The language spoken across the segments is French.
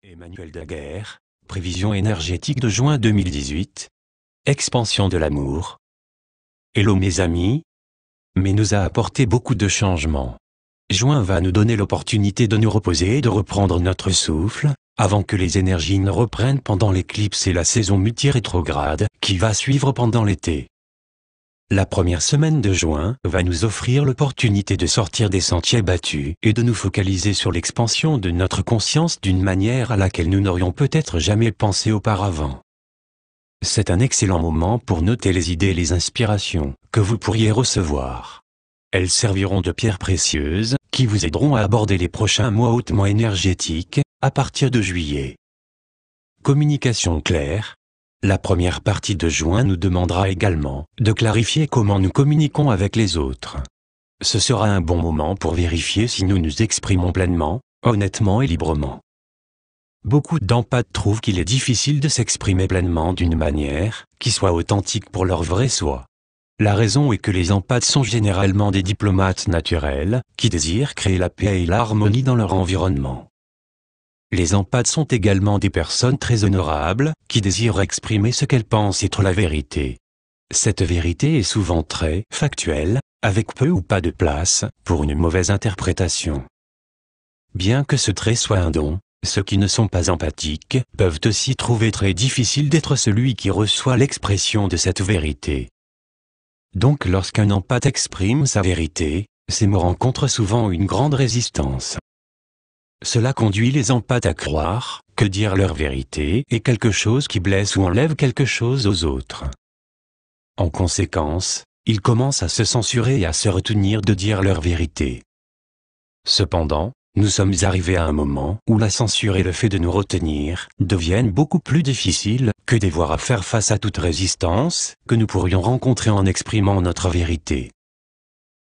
Emmanuel Daguerre, prévision énergétique de juin 2018. Expansion de l'amour. Hello mes amis. Mais nous a apporté beaucoup de changements. Juin va nous donner l'opportunité de nous reposer et de reprendre notre souffle, avant que les énergies ne reprennent pendant l'éclipse et la saison multirétrograde, qui va suivre pendant l'été. La première semaine de juin va nous offrir l'opportunité de sortir des sentiers battus et de nous focaliser sur l'expansion de notre conscience d'une manière à laquelle nous n'aurions peut-être jamais pensé auparavant. C'est un excellent moment pour noter les idées et les inspirations que vous pourriez recevoir. Elles serviront de pierres précieuses qui vous aideront à aborder les prochains mois hautement énergétiques à partir de juillet. Communication claire. La première partie de juin nous demandera également de clarifier comment nous communiquons avec les autres. Ce sera un bon moment pour vérifier si nous nous exprimons pleinement, honnêtement et librement. Beaucoup d'empathes trouvent qu'il est difficile de s'exprimer pleinement d'une manière qui soit authentique pour leur vrai soi. La raison est que les empathes sont généralement des diplomates naturels qui désirent créer la paix et l'harmonie dans leur environnement. Les empathes sont également des personnes très honorables, qui désirent exprimer ce qu'elles pensent être la vérité. Cette vérité est souvent très factuelle, avec peu ou pas de place pour une mauvaise interprétation. Bien que ce trait soit un don, ceux qui ne sont pas empathiques peuvent aussi trouver très difficile d'être celui qui reçoit l'expression de cette vérité. Donc lorsqu'un empathe exprime sa vérité, ces mots rencontrent souvent une grande résistance. Cela conduit les empathes à croire que dire leur vérité est quelque chose qui blesse ou enlève quelque chose aux autres. En conséquence, ils commencent à se censurer et à se retenir de dire leur vérité. Cependant, nous sommes arrivés à un moment où la censure et le fait de nous retenir deviennent beaucoup plus difficiles que d'avoir à faire face à toute résistance que nous pourrions rencontrer en exprimant notre vérité.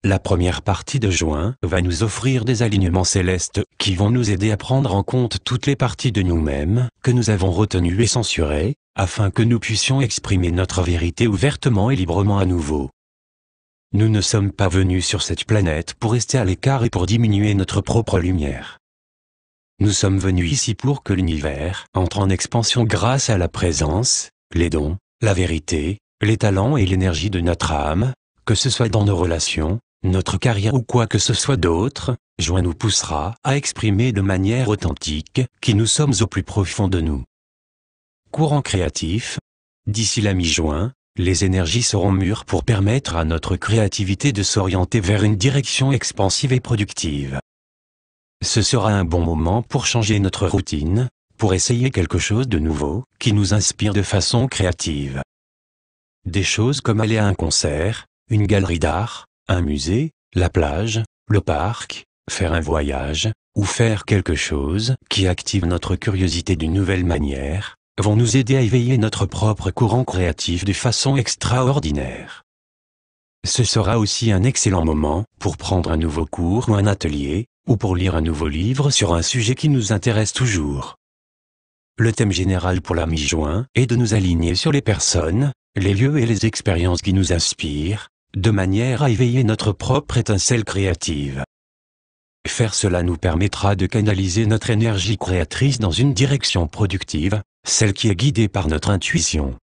La première partie de juin va nous offrir des alignements célestes qui vont nous aider à prendre en compte toutes les parties de nous-mêmes que nous avons retenues et censurées, afin que nous puissions exprimer notre vérité ouvertement et librement à nouveau. Nous ne sommes pas venus sur cette planète pour rester à l'écart et pour diminuer notre propre lumière. Nous sommes venus ici pour que l'univers entre en expansion grâce à la présence, les dons, la vérité, les talents et l'énergie de notre âme, que ce soit dans nos relations, notre carrière ou quoi que ce soit d'autre. Juin nous poussera à exprimer de manière authentique qui nous sommes au plus profond de nous. Courant créatif. D'ici la mi-juin, les énergies seront mûres pour permettre à notre créativité de s'orienter vers une direction expansive et productive. Ce sera un bon moment pour changer notre routine, pour essayer quelque chose de nouveau qui nous inspire de façon créative. Des choses comme aller à un concert, une galerie d'art, un musée, la plage, le parc, faire un voyage, ou faire quelque chose qui active notre curiosité d'une nouvelle manière, vont nous aider à éveiller notre propre courant créatif de façon extraordinaire. Ce sera aussi un excellent moment pour prendre un nouveau cours ou un atelier, ou pour lire un nouveau livre sur un sujet qui nous intéresse toujours. Le thème général pour la mi-juin est de nous aligner sur les personnes, les lieux et les expériences qui nous inspirent, de manière à éveiller notre propre étincelle créative. Faire cela nous permettra de canaliser notre énergie créatrice dans une direction productive, celle qui est guidée par notre intuition.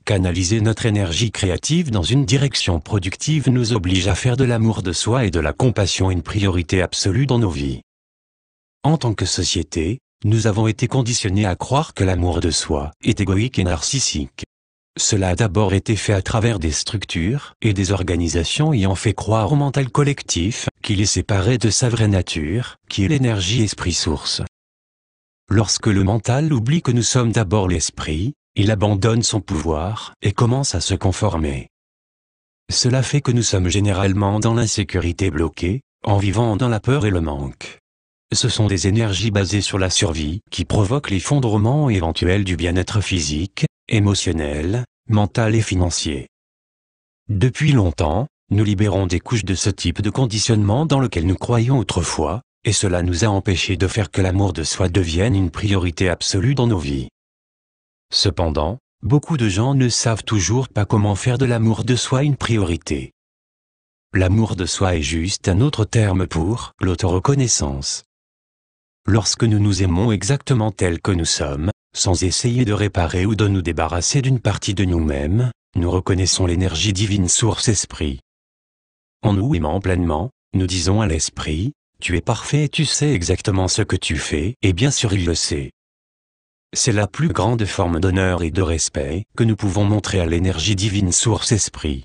Canaliser notre énergie créative dans une direction productive nous oblige à faire de l'amour de soi et de la compassion une priorité absolue dans nos vies. En tant que société, nous avons été conditionnés à croire que l'amour de soi est égoïque et narcissique. Cela a d'abord été fait à travers des structures et des organisations ayant fait croire au mental collectif qu'il est séparé de sa vraie nature, qui est l'énergie esprit-source. Lorsque le mental oublie que nous sommes d'abord l'esprit, il abandonne son pouvoir et commence à se conformer. Cela fait que nous sommes généralement dans l'insécurité bloquée, en vivant dans la peur et le manque. Ce sont des énergies basées sur la survie qui provoquent l'effondrement éventuel du bien-être physique, émotionnel, mental et financier. Depuis longtemps, nous libérons des couches de ce type de conditionnement dans lequel nous croyions autrefois, et cela nous a empêchés de faire que l'amour de soi devienne une priorité absolue dans nos vies. Cependant, beaucoup de gens ne savent toujours pas comment faire de l'amour de soi une priorité. L'amour de soi est juste un autre terme pour l'autoreconnaissance. lorsque nous nous aimons exactement tels que nous sommes, sans essayer de réparer ou de nous débarrasser d'une partie de nous-mêmes, nous reconnaissons l'énergie divine source esprit. En nous aimant pleinement, nous disons à l'esprit, tu es parfait et tu sais exactement ce que tu fais, et bien sûr il le sait. C'est la plus grande forme d'honneur et de respect que nous pouvons montrer à l'énergie divine source esprit.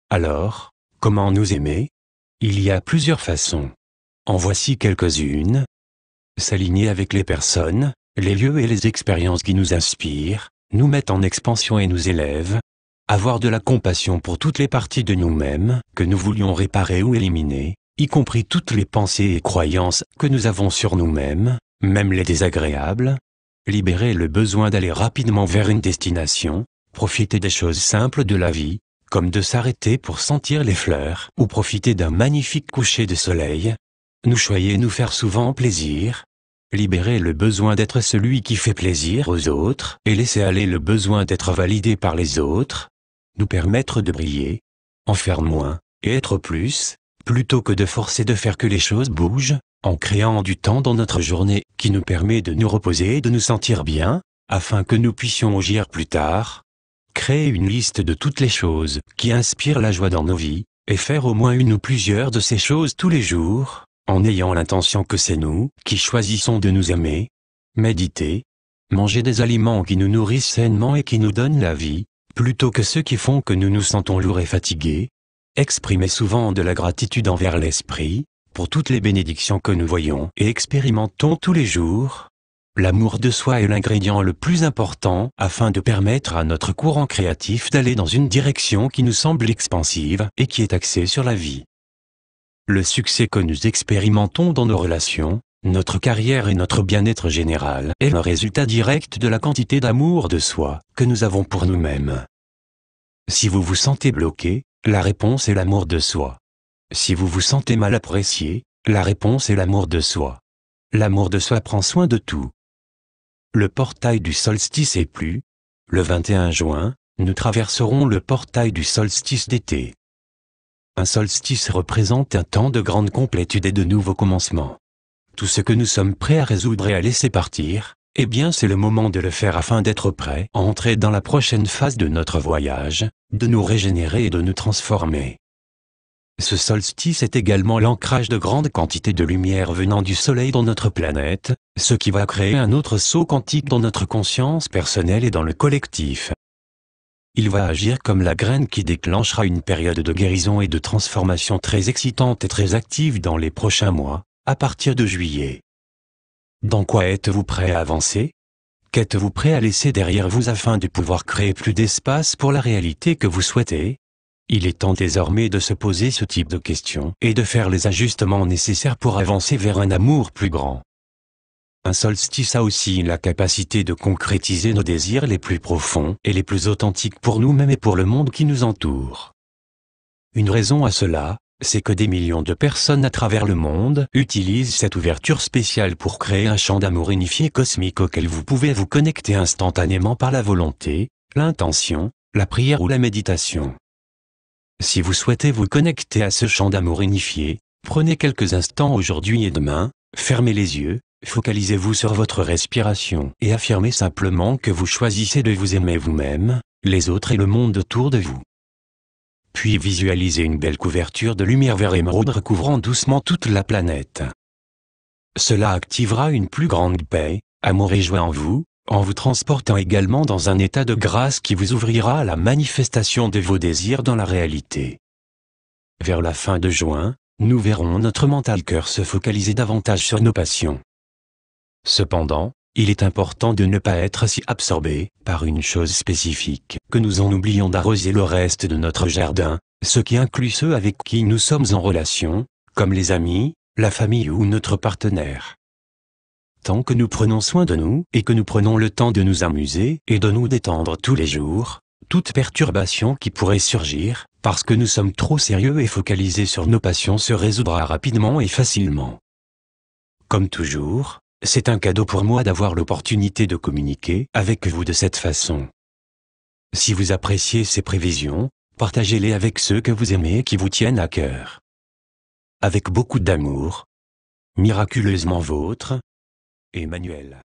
Alors, comment nous aimer? Il y a plusieurs façons. En voici quelques-unes. S'aligner avec les personnes, les lieux et les expériences qui nous inspirent, nous mettent en expansion et nous élèvent. Avoir de la compassion pour toutes les parties de nous-mêmes que nous voulions réparer ou éliminer, y compris toutes les pensées et croyances que nous avons sur nous-mêmes, même les désagréables. Libérer le besoin d'aller rapidement vers une destination, profiter des choses simples de la vie, comme de s'arrêter pour sentir les fleurs ou profiter d'un magnifique coucher de soleil. Nous choyer nous faire souvent plaisir. Libérer le besoin d'être celui qui fait plaisir aux autres et laisser aller le besoin d'être validé par les autres. Nous permettre de briller, en faire moins et être plus, plutôt que de forcer de faire que les choses bougent, en créant du temps dans notre journée qui nous permet de nous reposer et de nous sentir bien, afin que nous puissions agir plus tard. Créer une liste de toutes les choses qui inspirent la joie dans nos vies, et faire au moins une ou plusieurs de ces choses tous les jours, en ayant l'intention que c'est nous qui choisissons de nous aimer. Méditer, manger des aliments qui nous nourrissent sainement et qui nous donnent la vie, plutôt que ceux qui font que nous nous sentons lourds et fatigués. Exprimer souvent de la gratitude envers l'esprit, pour toutes les bénédictions que nous voyons et expérimentons tous les jours. L'amour de soi est l'ingrédient le plus important afin de permettre à notre courant créatif d'aller dans une direction qui nous semble expansive et qui est axée sur la vie. Le succès que nous expérimentons dans nos relations, notre carrière et notre bien-être général est le résultat direct de la quantité d'amour de soi que nous avons pour nous-mêmes. Si vous vous sentez bloqué, la réponse est l'amour de soi. Si vous vous sentez mal apprécié, la réponse est l'amour de soi. L'amour de soi prend soin de tout. Le portail du solstice est plus. Le 21 juin, nous traverserons le portail du solstice d'été. Un solstice représente un temps de grande complétude et de nouveaux commencements. Tout ce que nous sommes prêts à résoudre et à laisser partir, eh bien c'est le moment de le faire afin d'être prêts à entrer dans la prochaine phase de notre voyage, de nous régénérer et de nous transformer. Ce solstice est également l'ancrage de grandes quantités de lumière venant du soleil dans notre planète, ce qui va créer un autre saut quantique dans notre conscience personnelle et dans le collectif. Il va agir comme la graine qui déclenchera une période de guérison et de transformation très excitante et très active dans les prochains mois, à partir de juillet. Dans quoi êtes-vous prêt à avancer? Qu'êtes-vous prêt à laisser derrière vous afin de pouvoir créer plus d'espace pour la réalité que vous souhaitez? Il est temps désormais de se poser ce type de questions et de faire les ajustements nécessaires pour avancer vers un amour plus grand. Un solstice a aussi la capacité de concrétiser nos désirs les plus profonds et les plus authentiques pour nous-mêmes et pour le monde qui nous entoure. Une raison à cela, c'est que des millions de personnes à travers le monde utilisent cette ouverture spéciale pour créer un champ d'amour unifié cosmique auquel vous pouvez vous connecter instantanément par la volonté, l'intention, la prière ou la méditation. Si vous souhaitez vous connecter à ce champ d'amour unifié, prenez quelques instants aujourd'hui et demain, fermez les yeux, focalisez-vous sur votre respiration et affirmez simplement que vous choisissez de vous aimer vous-même, les autres et le monde autour de vous. Puis visualisez une belle couverture de lumière vert émeraude recouvrant doucement toute la planète. Cela activera une plus grande paix, amour et joie en vous transportant également dans un état de grâce qui vous ouvrira à la manifestation de vos désirs dans la réalité. Vers la fin de juin, nous verrons notre mental cœur se focaliser davantage sur nos passions. Cependant, il est important de ne pas être si absorbé par une chose spécifique que nous en oublions d'arroser le reste de notre jardin, ce qui inclut ceux avec qui nous sommes en relation, comme les amis, la famille ou notre partenaire. Tant que nous prenons soin de nous et que nous prenons le temps de nous amuser et de nous détendre tous les jours, toute perturbation qui pourrait surgir, parce que nous sommes trop sérieux et focalisés sur nos passions se résoudra rapidement et facilement. Comme toujours, c'est un cadeau pour moi d'avoir l'opportunité de communiquer avec vous de cette façon. Si vous appréciez ces prévisions, partagez-les avec ceux que vous aimez et qui vous tiennent à cœur. Avec beaucoup d'amour, miraculeusement vôtre, Emmanuel.